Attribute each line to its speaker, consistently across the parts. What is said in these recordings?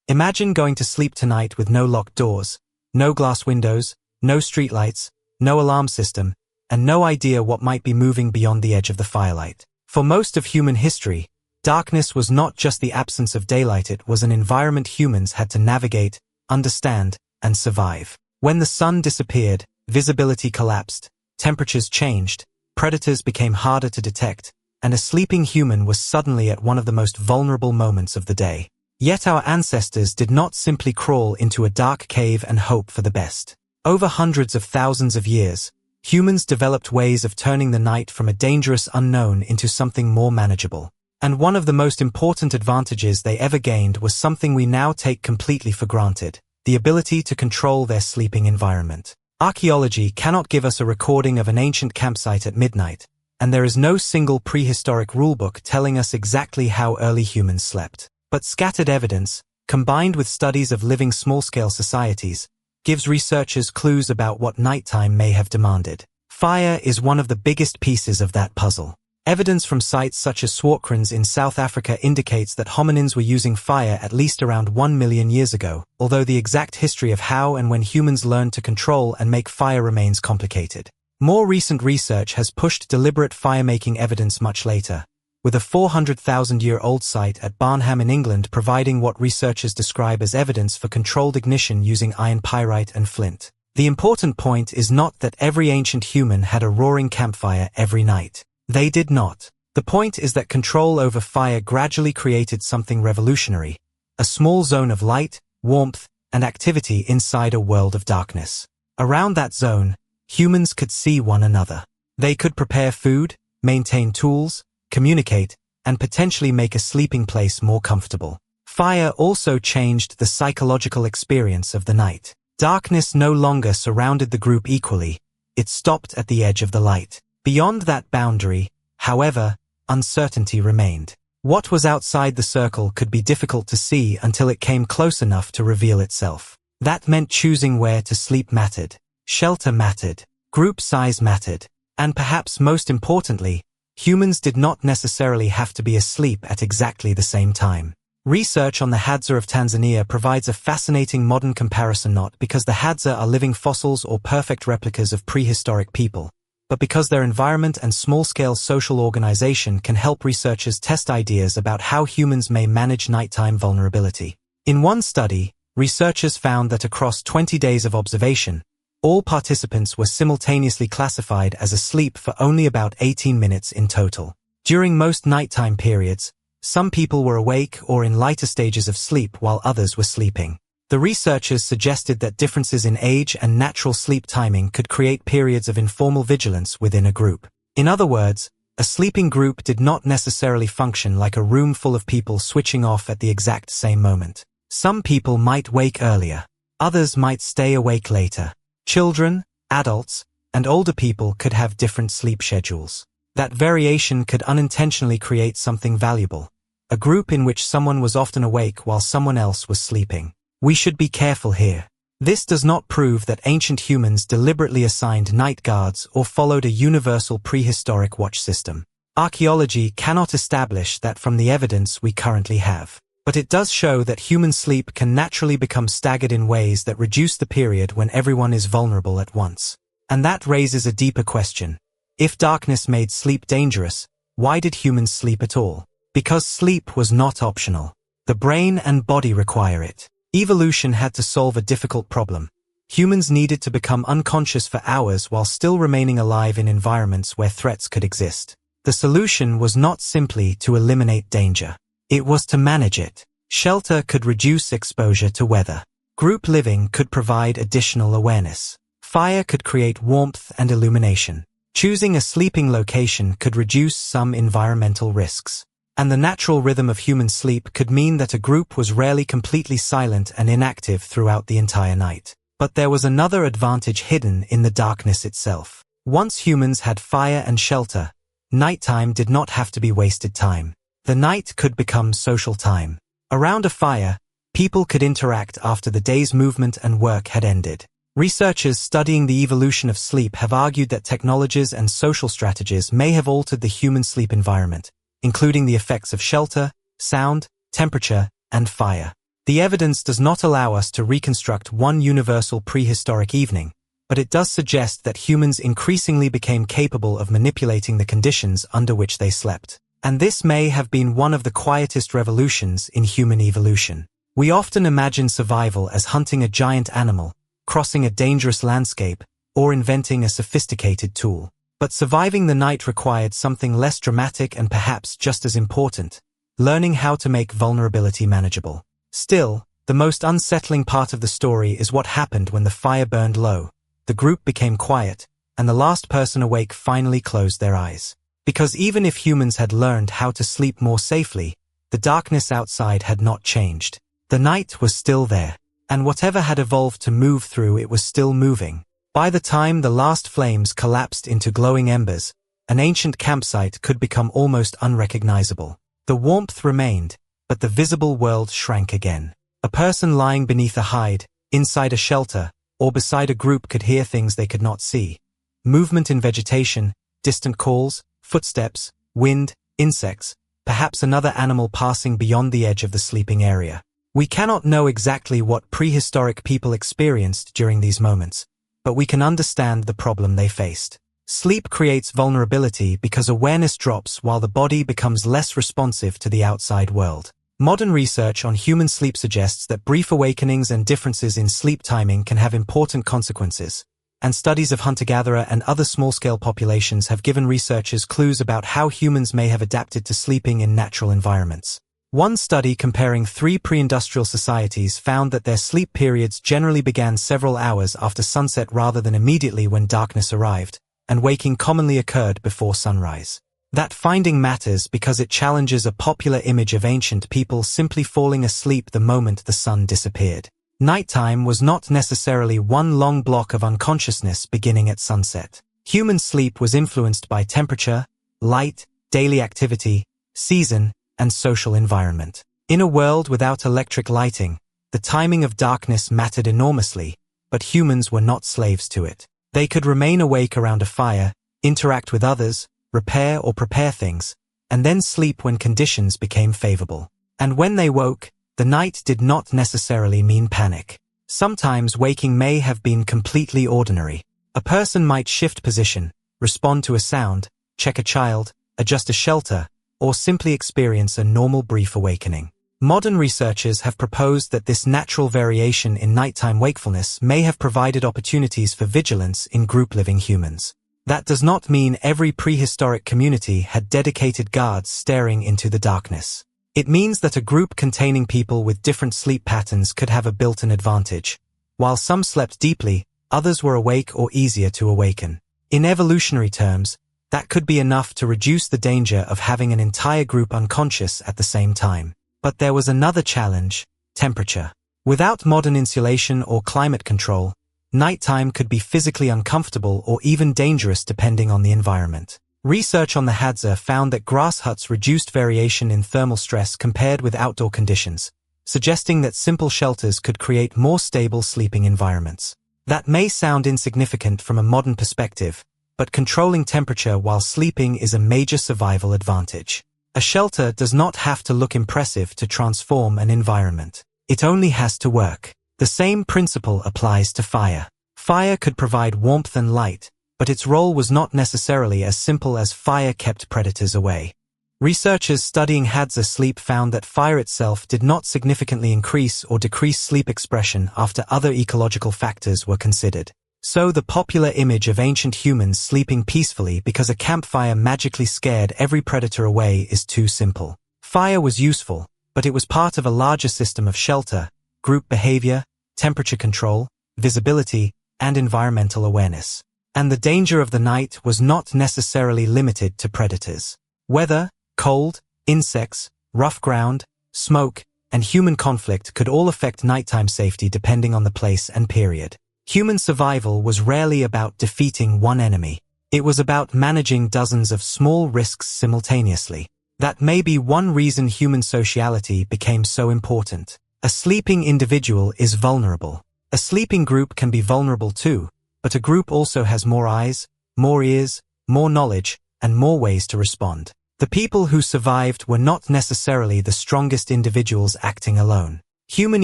Speaker 1: Imagine going to sleep tonight with no locked doors, no glass windows, no streetlights, no alarm system, and no idea what might be moving beyond the edge of the firelight. For most of human history, darkness was not just the absence of daylight, it was an environment humans had to navigate, understand, and survive. When the sun disappeared, visibility collapsed, temperatures changed, predators became harder to detect, and a sleeping human was suddenly at one of the most vulnerable moments of the day. Yet our ancestors did not simply crawl into a dark cave and hope for the best. Over hundreds of thousands of years, humans developed ways of turning the night from a dangerous unknown into something more manageable. And one of the most important advantages they ever gained was something we now take completely for granted: the ability to control their sleeping environment. Archaeology cannot give us a recording of an ancient campsite at midnight, and there is no single prehistoric rulebook telling us exactly how early humans slept. But scattered evidence, combined with studies of living small-scale societies, gives researchers clues about what nighttime may have demanded. Fire is one of the biggest pieces of that puzzle. Evidence from sites such as Swartkrans in South Africa indicates that hominins were using fire at least around 1 million years ago, although the exact history of how and when humans learned to control and make fire remains complicated. More recent research has pushed deliberate fire-making evidence much later, with a 400,000-year-old site at Barnham in England providing what researchers describe as evidence for controlled ignition using iron pyrite and flint. The important point is not that every ancient human had a roaring campfire every night. They did not. The point is that control over fire gradually created something revolutionary: a small zone of light, warmth, and activity inside a world of darkness. Around that zone, humans could see one another. They could prepare food, maintain tools, communicate, and potentially make a sleeping place more comfortable. Fire also changed the psychological experience of the night. Darkness no longer surrounded the group equally, it stopped at the edge of the light. Beyond that boundary, however, uncertainty remained. What was outside the circle could be difficult to see until it came close enough to reveal itself. That meant choosing where to sleep mattered, shelter mattered, group size mattered, and perhaps most importantly, humans did not necessarily have to be asleep at exactly the same time. Research on the Hadza of Tanzania provides a fascinating modern comparison, not because the Hadza are living fossils or perfect replicas of prehistoric people, but because their environment and small-scale social organization can help researchers test ideas about how humans may manage nighttime vulnerability. In one study, researchers found that across 20 days of observation, all participants were simultaneously classified as asleep for only about 18 minutes in total. During most nighttime periods, some people were awake or in lighter stages of sleep while others were sleeping. The researchers suggested that differences in age and natural sleep timing could create periods of informal vigilance within a group. In other words, a sleeping group did not necessarily function like a room full of people switching off at the exact same moment. Some people might wake earlier. Others might stay awake later. Children, adults, and older people could have different sleep schedules. That variation could unintentionally create something valuable: a group in which someone was often awake while someone else was sleeping. We should be careful here. This does not prove that ancient humans deliberately assigned night guards or followed a universal prehistoric watch system. Archaeology cannot establish that from the evidence we currently have. But it does show that human sleep can naturally become staggered in ways that reduce the period when everyone is vulnerable at once. And that raises a deeper question. If darkness made sleep dangerous, why did humans sleep at all? Because sleep was not optional. The brain and body require it. Evolution had to solve a difficult problem. Humans needed to become unconscious for hours while still remaining alive in environments where threats could exist. The solution was not simply to eliminate danger. It was to manage it. Shelter could reduce exposure to weather. Group living could provide additional awareness. Fire could create warmth and illumination. Choosing a sleeping location could reduce some environmental risks. And the natural rhythm of human sleep could mean that a group was rarely completely silent and inactive throughout the entire night. But there was another advantage hidden in the darkness itself. Once humans had fire and shelter, nighttime did not have to be wasted time. The night could become social time. Around a fire, people could interact after the day's movement and work had ended. Researchers studying the evolution of sleep have argued that technologies and social strategies may have altered the human sleep environment, including the effects of shelter, sound, temperature, and fire. The evidence does not allow us to reconstruct one universal prehistoric evening, but it does suggest that humans increasingly became capable of manipulating the conditions under which they slept. And this may have been one of the quietest revolutions in human evolution. We often imagine survival as hunting a giant animal, crossing a dangerous landscape, or inventing a sophisticated tool. But surviving the night required something less dramatic and perhaps just as important: learning how to make vulnerability manageable. Still, the most unsettling part of the story is what happened when the fire burned low. The group became quiet, and the last person awake finally closed their eyes. Because even if humans had learned how to sleep more safely, the darkness outside had not changed. The night was still there, and whatever had evolved to move through it was still moving. By the time the last flames collapsed into glowing embers, an ancient campsite could become almost unrecognizable. The warmth remained, but the visible world shrank again. A person lying beneath a hide, inside a shelter, or beside a group could hear things they could not see. Movement in vegetation, distant calls, footsteps, wind, insects, perhaps another animal passing beyond the edge of the sleeping area. We cannot know exactly what prehistoric people experienced during these moments, but we can understand the problem they faced. Sleep creates vulnerability because awareness drops while the body becomes less responsive to the outside world. Modern research on human sleep suggests that brief awakenings and differences in sleep timing can have important consequences, and studies of hunter-gatherer and other small-scale populations have given researchers clues about how humans may have adapted to sleeping in natural environments. One study comparing 3 pre-industrial societies found that their sleep periods generally began several hours after sunset rather than immediately when darkness arrived, and waking commonly occurred before sunrise. That finding matters because it challenges a popular image of ancient people simply falling asleep the moment the sun disappeared. Nighttime was not necessarily one long block of unconsciousness beginning at sunset. Human sleep was influenced by temperature, light, daily activity, season, and social environment. In a world without electric lighting, the timing of darkness mattered enormously, but humans were not slaves to it. They could remain awake around a fire, interact with others, repair or prepare things, and then sleep when conditions became favorable. And when they woke, the night did not necessarily mean panic. Sometimes waking may have been completely ordinary. A person might shift position, respond to a sound, check a child, adjust a shelter, or simply experience a normal brief awakening. Modern researchers have proposed that this natural variation in nighttime wakefulness may have provided opportunities for vigilance in group-living humans. That does not mean every prehistoric community had dedicated guards staring into the darkness. It means that a group containing people with different sleep patterns could have a built-in advantage. While some slept deeply, others were awake or easier to awaken. In evolutionary terms, that could be enough to reduce the danger of having an entire group unconscious at the same time. But there was another challenge: temperature. Without modern insulation or climate control, nighttime could be physically uncomfortable or even dangerous depending on the environment. Research on the Hadza found that grass huts reduced variation in thermal stress compared with outdoor conditions, suggesting that simple shelters could create more stable sleeping environments. That may sound insignificant from a modern perspective, but controlling temperature while sleeping is a major survival advantage. A shelter does not have to look impressive to transform an environment. It only has to work. The same principle applies to fire. Fire could provide warmth and light, but its role was not necessarily as simple as fire kept predators away. Researchers studying Hadza sleep found that fire itself did not significantly increase or decrease sleep expression after other ecological factors were considered. So the popular image of ancient humans sleeping peacefully because a campfire magically scared every predator away is too simple. Fire was useful, but it was part of a larger system of shelter, group behavior, temperature control, visibility, and environmental awareness. And the danger of the night was not necessarily limited to predators. Weather, cold, insects, rough ground, smoke, and human conflict could all affect nighttime safety depending on the place and period. Human survival was rarely about defeating one enemy. It was about managing dozens of small risks simultaneously. That may be one reason human sociality became so important. A sleeping individual is vulnerable. A sleeping group can be vulnerable too, but a group also has more eyes, more ears, more knowledge, and more ways to respond. The people who survived were not necessarily the strongest individuals acting alone. Human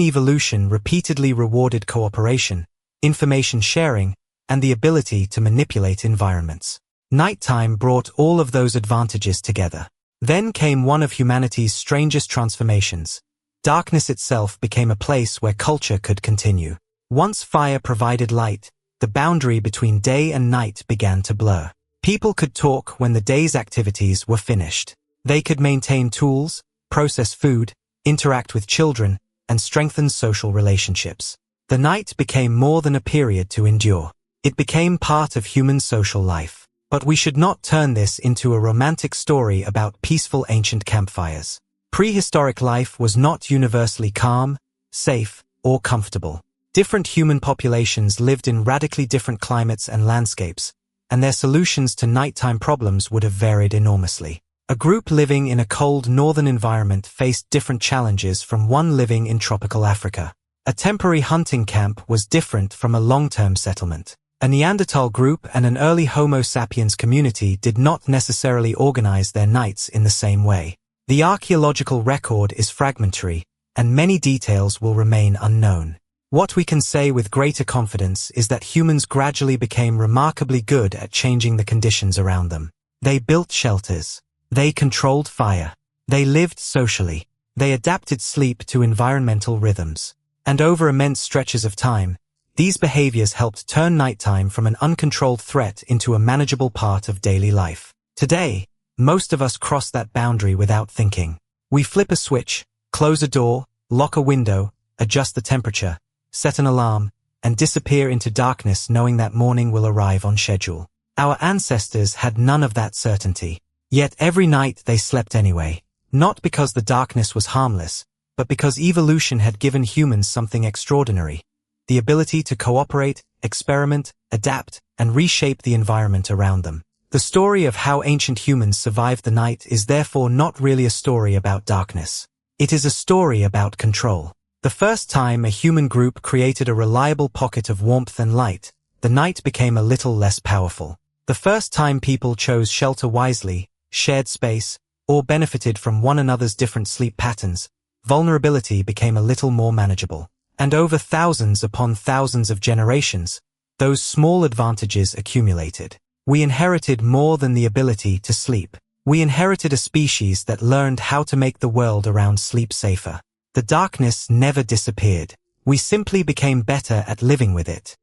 Speaker 1: evolution repeatedly rewarded cooperation, information sharing, and the ability to manipulate environments. Nighttime brought all of those advantages together. Then came one of humanity's strangest transformations. Darkness itself became a place where culture could continue. Once fire provided light, the boundary between day and night began to blur. People could talk when the day's activities were finished. They could maintain tools, process food, interact with children, and strengthen social relationships. The night became more than a period to endure. It became part of human social life. But we should not turn this into a romantic story about peaceful ancient campfires. Prehistoric life was not universally calm, safe, or comfortable. Different human populations lived in radically different climates and landscapes, and their solutions to nighttime problems would have varied enormously. A group living in a cold northern environment faced different challenges from one living in tropical Africa. A temporary hunting camp was different from a long-term settlement. A Neanderthal group and an early Homo sapiens community did not necessarily organize their nights in the same way. The archaeological record is fragmentary, and many details will remain unknown. What we can say with greater confidence is that humans gradually became remarkably good at changing the conditions around them. They built shelters. They controlled fire. They lived socially. They adapted sleep to environmental rhythms. And over immense stretches of time, these behaviors helped turn nighttime from an uncontrolled threat into a manageable part of daily life. Today, most of us cross that boundary without thinking. We flip a switch, close a door, lock a window, adjust the temperature, set an alarm, and disappear into darkness knowing that morning will arrive on schedule. Our ancestors had none of that certainty. Yet every night they slept anyway. Not because the darkness was harmless, but because evolution had given humans something extraordinary. The ability to cooperate, experiment, adapt, and reshape the environment around them. The story of how ancient humans survived the night is therefore not really a story about darkness. It is a story about control. The first time a human group created a reliable pocket of warmth and light, the night became a little less powerful. The first time people chose shelter wisely, shared space, or benefited from one another's different sleep patterns, vulnerability became a little more manageable. And over thousands upon thousands of generations, those small advantages accumulated. We inherited more than the ability to sleep. We inherited a species that learned how to make the world around sleep safer. The darkness never disappeared. We simply became better at living with it.